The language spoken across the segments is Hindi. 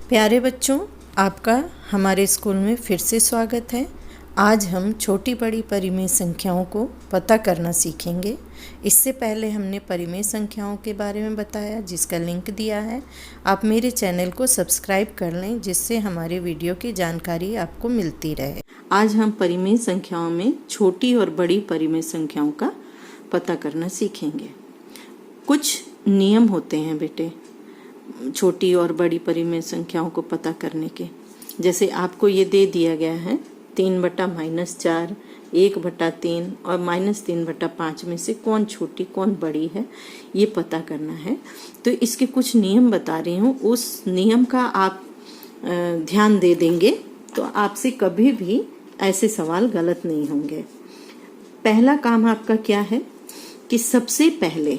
प्यारे बच्चों, आपका हमारे स्कूल में फिर से स्वागत है। आज हम छोटी बड़ी परिमेय संख्याओं को पता करना सीखेंगे। इससे पहले हमने परिमेय संख्याओं के बारे में बताया, जिसका लिंक दिया है। आप मेरे चैनल को सब्सक्राइब कर लें, जिससे हमारे वीडियो की जानकारी आपको मिलती रहे। आज हम परिमेय संख्याओं में छोटी और बड़ी परिमेय संख्याओं का पता करना सीखेंगे। कुछ नियम होते हैं बेटे छोटी और बड़ी परिमेय संख्याओं को पता करने के। जैसे आपको ये दे दिया गया है 3/-4, 1/3 और -3/5 में से कौन छोटी कौन बड़ी है, ये पता करना है। तो इसके कुछ नियम बता रही हूँ, उस नियम का आप ध्यान दे देंगे तो आपसे कभी भी ऐसे सवाल गलत नहीं होंगे। पहला काम आपका क्या है कि सबसे पहले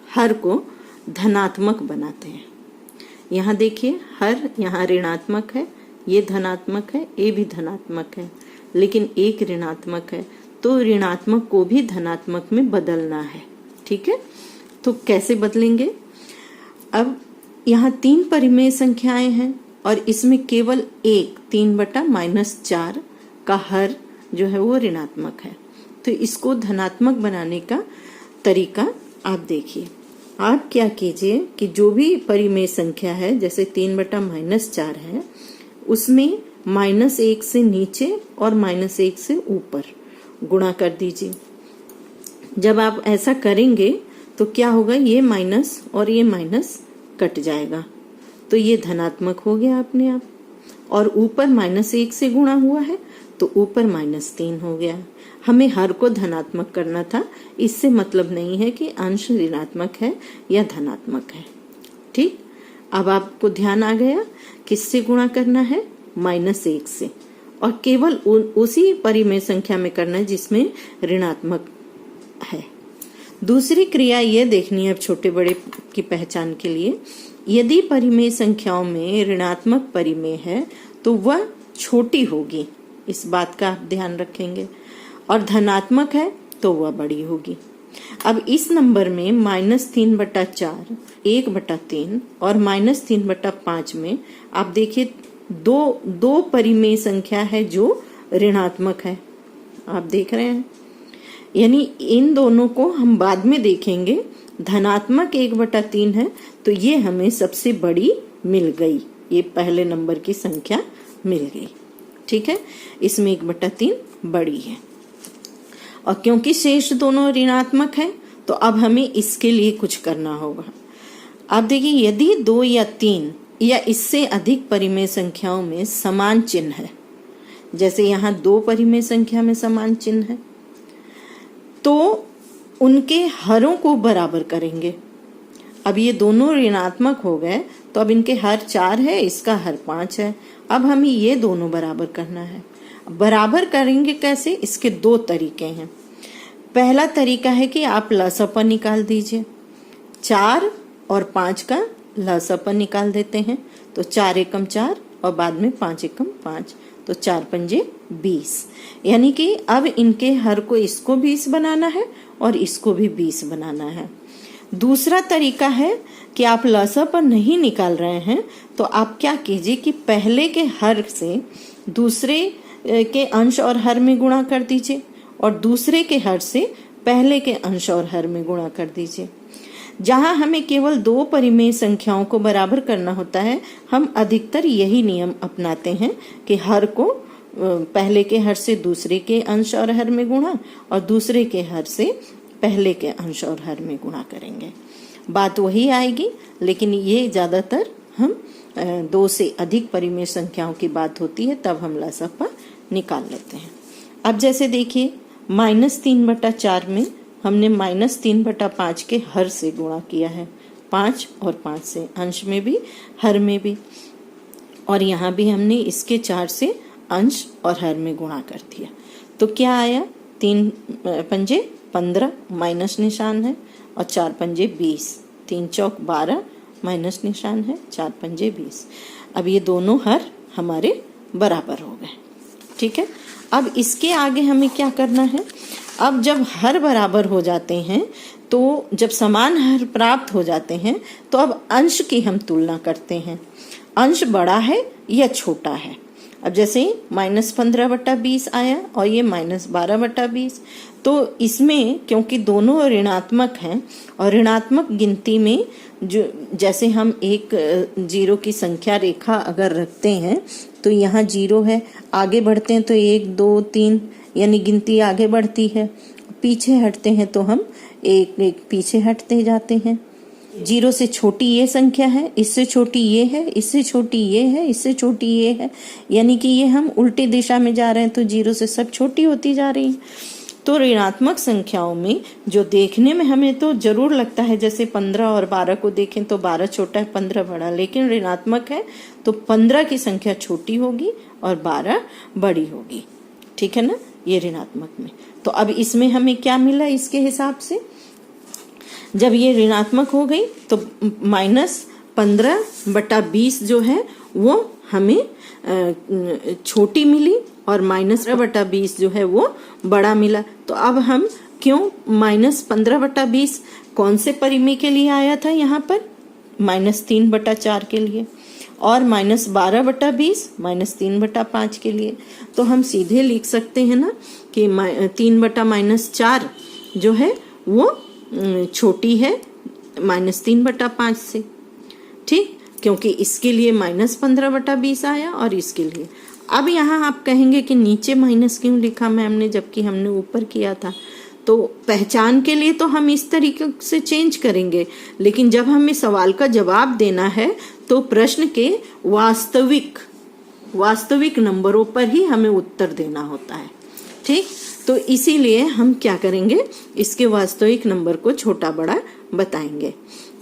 हर को धनात्मक बनाते हैं। यहाँ देखिए, हर यहाँ ऋणात्मक है, ये धनात्मक है, ये भी धनात्मक है, लेकिन एक ऋणात्मक है, तो ऋणात्मक को भी धनात्मक में बदलना है। ठीक है, तो कैसे बदलेंगे? अब यहाँ 3 परिमेय संख्याएं हैं और इसमें केवल एक 3/-4 का हर जो है वो ऋणात्मक है। तो इसको धनात्मक बनाने का तरीका आप देखिए। आप क्या कीजिए कि जो भी परिमेय संख्या है, जैसे 3/-4 है, उसमें -1 से नीचे और -1 से ऊपर गुणा कर दीजिए। जब आप ऐसा करेंगे तो क्या होगा, ये माइनस और ये माइनस कट जाएगा, तो ये धनात्मक हो गया अपने आप। और ऊपर -1 से गुणा हुआ है तो ऊपर -3 हो गया। हमें हर को धनात्मक करना था, इससे मतलब नहीं है कि अंश ऋणात्मक है या धनात्मक है। ठीक, अब आपको ध्यान आ गया किससे गुणा करना है? -1 से, और केवल उसी परिमेय संख्या में करना है जिसमें ऋणात्मक है। दूसरी क्रिया ये देखनी है अब छोटे बड़े की पहचान के लिए। यदि परिमेय संख्याओं में ऋणात्मक परिमेय है तो वह छोटी होगी, इस बात का आप ध्यान रखेंगे, और धनात्मक है तो वह बड़ी होगी। अब इस नंबर में -3/4, 1/3 और -3/5 में आप देखिए दो परिमेय संख्या है जो ऋणात्मक है। आप देख रहे हैं, यानी इन दोनों को हम बाद में देखेंगे। धनात्मक 1/3 है तो ये हमें सबसे बड़ी मिल गई, ये पहले नंबर की संख्या मिल गई। ठीक है, इसमें 1/3 बड़ी है, और क्योंकि शेष दोनों ऋणात्मक है तो अब हमें इसके लिए कुछ करना होगा। अब देखिए, यदि 2 या 3 या इससे अधिक परिमेय संख्याओं में समान चिन्ह है, जैसे यहाँ 2 परिमेय संख्या में समान चिन्ह है, तो उनके हरों को बराबर करेंगे। अब ये दोनों ऋणात्मक हो गए तो अब इनके हर 4 है, इसका हर 5 है। अब हमें ये दोनों बराबर करना है। बराबर करेंगे कैसे? इसके 2 तरीके हैं। पहला तरीका है कि आप लसापन निकाल दीजिए। 4 और 5 का लसापन निकाल देते हैं, तो 4 एकम 4 और बाद में 5 एकम 5, तो 4 पंजे 20। यानी कि अब इनके हर को इसको 20 बनाना है और इसको भी 20 बनाना है। दूसरा तरीका है कि आप लसापन नहीं निकाल रहे हैं तो आप क्या कीजिए कि पहले के हर से दूसरे के अंश और हर में गुणा कर दीजिए, और दूसरे के हर से पहले के अंश और हर में गुणा कर दीजिए। जहां हमें केवल 2 परिमेय संख्याओं को बराबर करना होता है, हम अधिकतर यही नियम अपनाते हैं कि हर को पहले के हर से दूसरे के अंश और हर में गुणा, और दूसरे के हर से पहले के अंश और हर में गुणा करेंगे। बात वही आएगी, लेकिन ये ज्यादातर हम 2 से अधिक परिमेय संख्याओं की बात होती है तब हम लसापा निकाल लेते हैं। अब जैसे देखिए, -3/4 में हमने -3/5 के हर से गुणा किया है, 5 और 5 से, अंश में भी हर में भी, और यहाँ भी हमने इसके 4 से अंश और हर में गुणा कर दिया। तो क्या आया? 3 पंजे 15 माइनस निशान है, और 4 पंजे 20, 3 चौक 12 माइनस निशान है, 4 पंजे 20। अब ये दोनों हर हमारे बराबर हो गए। ठीक है, अब इसके आगे हमें क्या करना है? अब जब हर बराबर हो जाते हैं, तो जब समान हर प्राप्त हो जाते हैं, तो अब अंश की हम तुलना करते हैं। अंश बड़ा है या छोटा है। अब जैसे -15/20 आया और ये -12/20, तो इसमें क्योंकि दोनों ऋणात्मक हैं और ऋणात्मक गिनती में जो जैसे हम एक जीरो की संख्या रेखा अगर रखते हैं तो यहाँ जीरो है, आगे बढ़ते हैं तो 1 2 3 यानी गिनती आगे बढ़ती है, पीछे हटते हैं तो हम एक एक पीछे हटते जाते हैं। जीरो से छोटी ये संख्या है, इससे छोटी ये है, इससे छोटी ये है, इससे छोटी ये है, यानी कि ये हम उल्टी दिशा में जा रहे हैं तो जीरो से सब छोटी होती जा रही है। तो ऋणात्मक संख्याओं में जो देखने में हमें तो जरूर लगता है, जैसे 15 और 12 को देखें तो 12 छोटा है 15 बड़ा, लेकिन ऋणात्मक है तो 15 की संख्या छोटी होगी और 12 बड़ी होगी, ठीक है ना, ये ऋणात्मक में। तो अब इसमें हमें क्या मिला इसके हिसाब से, जब ये ऋणात्मक हो गई तो -15/20 जो है वो हमें छोटी मिली और -15/20 जो है वो बड़ा मिला। तो अब हम क्यों -15/20 कौन से परिमेय के लिए आया था यहाँ पर, -3/4 के लिए, और -12/20 -3/5 के लिए। तो हम सीधे लिख सकते हैं ना कि 3/-4 जो है वो छोटी है -3/5 से, ठीक, क्योंकि इसके लिए -15/20 आया और इसके लिए। अब यहाँ आप कहेंगे कि नीचे माइनस क्यों लिखा मैम ने जबकि हमने ऊपर किया था। तो पहचान के लिए तो हम इस तरीके से चेंज करेंगे, लेकिन जब हमें सवाल का जवाब देना है तो प्रश्न के वास्तविक नंबरों पर ही हमें उत्तर देना होता है, ठीक। तो इसीलिए हम क्या करेंगे, इसके वास्तविक नंबर को छोटा बड़ा बताएंगे।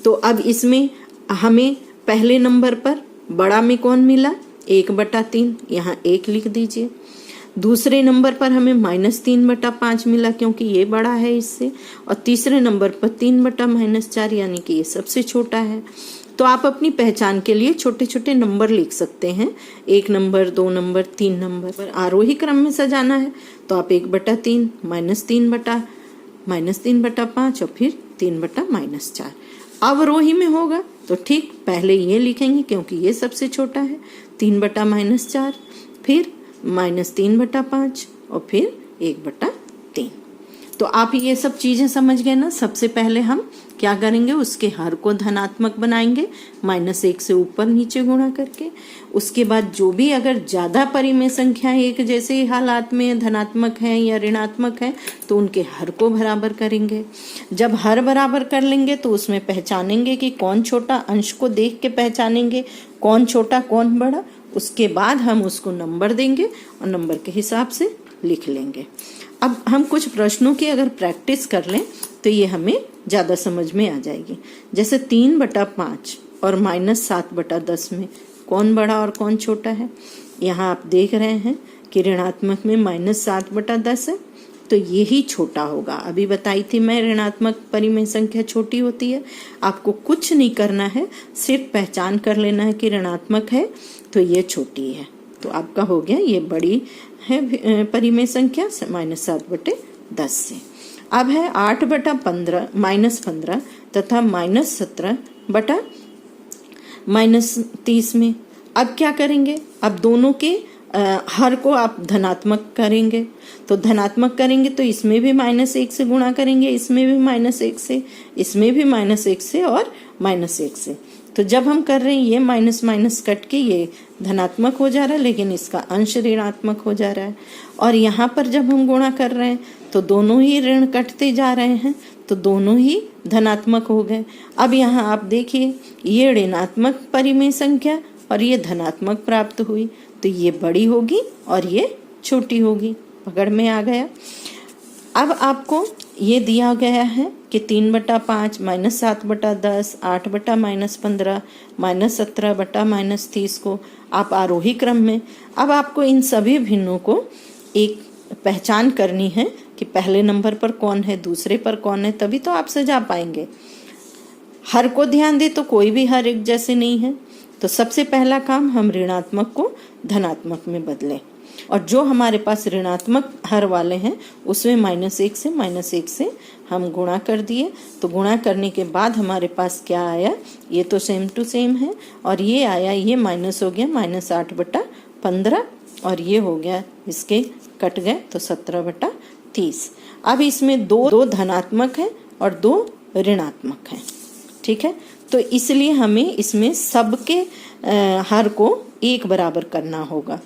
तो अब इसमें हमें पहले नंबर पर बड़ा में कौन मिला, 1/3, यहाँ 1 लिख दीजिए। दूसरे नंबर पर हमें -3/5 मिला क्योंकि ये बड़ा है इससे, और तीसरे नंबर पर 3/-4 यानी कि ये सबसे छोटा है। तो आप अपनी पहचान के लिए छोटे छोटे नंबर लिख सकते हैं, 1 नंबर, 2 नंबर, 3 नंबर पर आरोही क्रम में सजाना है तो आप 1/3, -3/5 और फिर 3/-4। अवरोही में होगा तो ठीक पहले ये लिखेंगे क्योंकि ये सबसे छोटा है, 3/-4, फिर -3/5 और फिर 1/3। तो आप ये सब चीजें समझ गए ना। सबसे पहले हम क्या करेंगे, उसके हर को धनात्मक बनाएंगे -1 से ऊपर नीचे गुणा करके। उसके बाद जो भी अगर ज्यादा परिमेय संख्या एक जैसे हालात में धनात्मक है या ऋणात्मक है तो उनके हर को बराबर करेंगे। जब हर बराबर कर लेंगे तो उसमें पहचानेंगे कि कौन छोटा, अंश को देख के पहचानेंगे कौन छोटा कौन बड़ा। उसके बाद हम उसको नंबर देंगे और नंबर के हिसाब से लिख लेंगे। अब हम कुछ प्रश्नों की अगर प्रैक्टिस कर लें तो ये हमें ज़्यादा समझ में आ जाएगी। जैसे 3/5 और -7/10 में कौन बड़ा और कौन छोटा है। यहाँ आप देख रहे हैं कि ऋणात्मक में -7/10 है तो यही छोटा होगा। अभी बताई थी मैं, ऋणात्मक परिमेय संख्या छोटी होती है। आपको कुछ नहीं करना है, सिर्फ पहचान कर लेना है कि ऋणात्मक है तो ये छोटी है। तो आपका हो गया, ये बड़ी है परिमेय संख्या -7/10 से। अब है 8/15 -15 तथा -17/-30 में। अब क्या करेंगे, अब दोनों के हर को आप धनात्मक करेंगे। तो धनात्मक करेंगे तो इसमें भी -1 से गुणा करेंगे, इसमें भी -1 से, इसमें भी -1 से और -1 से। तो जब हम कर रहे हैं ये माइनस माइनस कट के ये धनात्मक हो जा रहा है, लेकिन इसका अंश ऋणात्मक हो जा रहा है। और यहाँ पर जब हम गुणा कर रहे हैं तो दोनों ही ऋण कटते जा रहे हैं तो दोनों ही धनात्मक हो गए। अब यहाँ आप देखिए, ये ऋणात्मक परिमेय संख्या और ये धनात्मक प्राप्त हुई, तो ये बड़ी होगी और ये छोटी होगी। पकड़ में आ गया। अब आपको ये दिया गया है कि 3/5 -7/10 8/-15 -17/-30 को आप आरोही क्रम में, अब आपको इन सभी भिन्नों को एक पहचान करनी है कि पहले नंबर पर कौन है, दूसरे पर कौन है, तभी तो आप सजा पाएंगे। हर को ध्यान दे तो कोई भी हर एक जैसे नहीं है। तो सबसे पहला काम हम ऋणात्मक को धनात्मक में बदलें। और जो हमारे पास ऋणात्मक हर वाले हैं उसमें -1 से हम गुणा कर दिए। तो गुणा करने के बाद हमारे पास क्या आया, ये तो सेम टू सेम है, और ये आया, ये माइनस हो गया -8/15, और ये हो गया, इसके कट गए तो 17/30। अब इसमें दो धनात्मक है और 2 ऋणात्मक है। ठीक है, तो इसलिए हमें इसमें सबके हर को 1 बराबर करना होगा।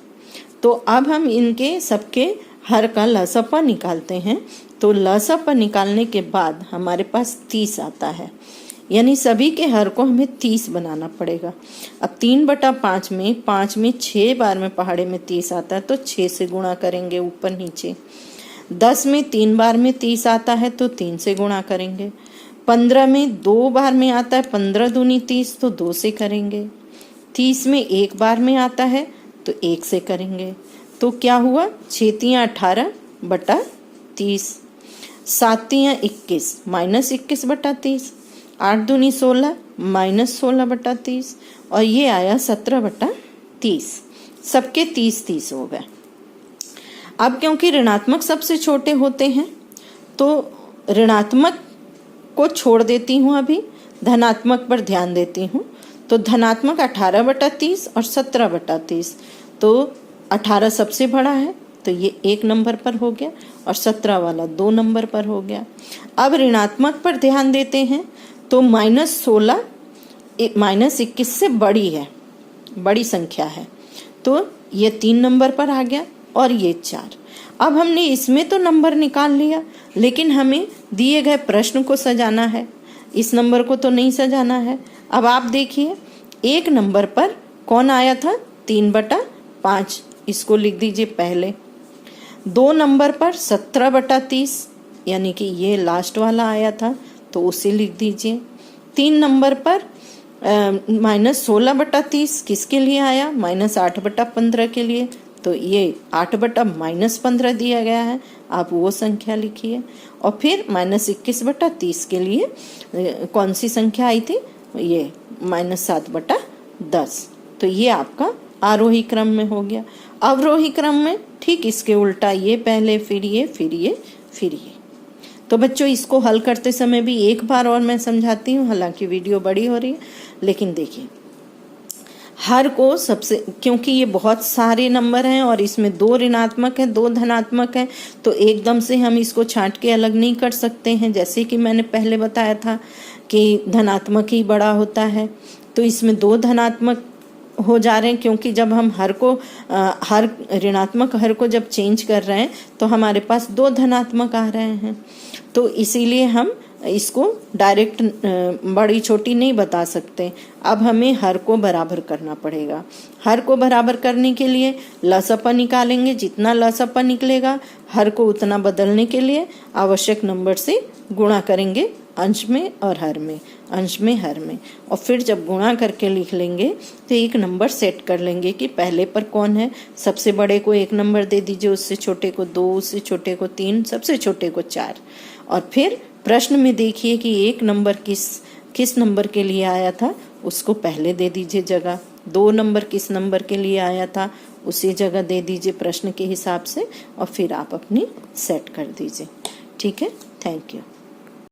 तो अब हम इनके सबके हर का लसअ निकालते हैं। तो लसअ निकालने के बाद हमारे पास 30 आता है, यानी सभी के हर को हमें 30 बनाना पड़ेगा। अब 3/5 में 5 में 6 बार में पहाड़े में 30 आता है, तो 6 से गुणा करेंगे ऊपर नीचे। 10 में 3 बार में 30 आता है, तो 3 से गुणा करेंगे। 15 में 2 बार में आता है, 15 दूनी 30, तो 2 से करेंगे। 30 में 1 बार में आता है, तो 1 से करेंगे। तो क्या हुआ, 6×3 = 18/30, 7×3 = 21 -21/30, 8 दूनी 16 -16/30, और ये आया 17/30। सबके 30 हो गए। अब क्योंकि ऋणात्मक सबसे छोटे होते हैं तो ऋणात्मक को छोड़ देती हूँ, अभी धनात्मक पर ध्यान देती हूँ। तो धनात्मक 18/30 और 17/30, तो 18 सबसे बड़ा है, तो ये 1 नंबर पर हो गया, और 17 वाला 2 नंबर पर हो गया। अब ऋणात्मक पर ध्यान देते हैं, तो -16 -21 से बड़ी है, बड़ी संख्या है, तो ये 3 नंबर पर आ गया, और ये 4। अब हमने इसमें तो नंबर निकाल लिया, लेकिन हमें दिए गए प्रश्न को सजाना है, इस नंबर को तो नहीं सजाना है। अब आप देखिए, 1 नंबर पर कौन आया था, 3/5, इसको लिख दीजिए पहले। 2 नंबर पर 17/30, यानी कि ये लास्ट वाला आया था, तो उसे लिख दीजिए। 3 नंबर पर -16/30 किसके लिए आया, -8/15 के लिए, तो ये 8/-15 दिया गया है, आप वो संख्या लिखिए। और फिर -21/30 के लिए कौन सी संख्या आई थी, ये -7/10। तो ये आपका आरोही क्रम में हो गया। अवरोही क्रम में ठीक इसके उल्टा, ये पहले, फिर ये, फिर ये, फिर ये। तो बच्चों, इसको हल करते समय भी एक बार और मैं समझाती हूँ, हालांकि वीडियो बड़ी हो रही है, लेकिन देखिए, हर को सबसे, क्योंकि ये बहुत सारे नंबर हैं और इसमें 2 ऋणात्मक है, 2 धनात्मक है, तो एकदम से हम इसको छांट के अलग नहीं कर सकते हैं। जैसे कि मैंने पहले बताया था कि धनात्मक ही बड़ा होता है, तो इसमें 2 धनात्मक हो जा रहे हैं, क्योंकि जब हम हर ऋणात्मक हर को जब चेंज कर रहे हैं तो हमारे पास 2 धनात्मक आ रहे हैं। तो इसीलिए हम इसको डायरेक्ट बड़ी छोटी नहीं बता सकते। अब हमें हर को बराबर करना पड़ेगा। हर को बराबर करने के लिए लसअ निकालेंगे, जितना लसअ निकलेगा हर को उतना बदलने के लिए आवश्यक नंबर से गुणा करेंगे, अंश में और हर में, अंश में हर में, और फिर जब गुणा करके लिख लेंगे तो एक नंबर सेट कर लेंगे कि पहले पर कौन है। सबसे बड़े को 1 नंबर दे दीजिए, उससे छोटे को 2, उससे छोटे को 3, सबसे छोटे को 4। और फिर प्रश्न में देखिए कि 1 नंबर किस नंबर के लिए आया था, उसको पहले दे दीजिए जगह। 2 नंबर किस नंबर के लिए आया था, उसी जगह दे दीजिए प्रश्न के हिसाब से, और फिर आप अपनी सेट कर दीजिए। ठीक है, थैंक यू।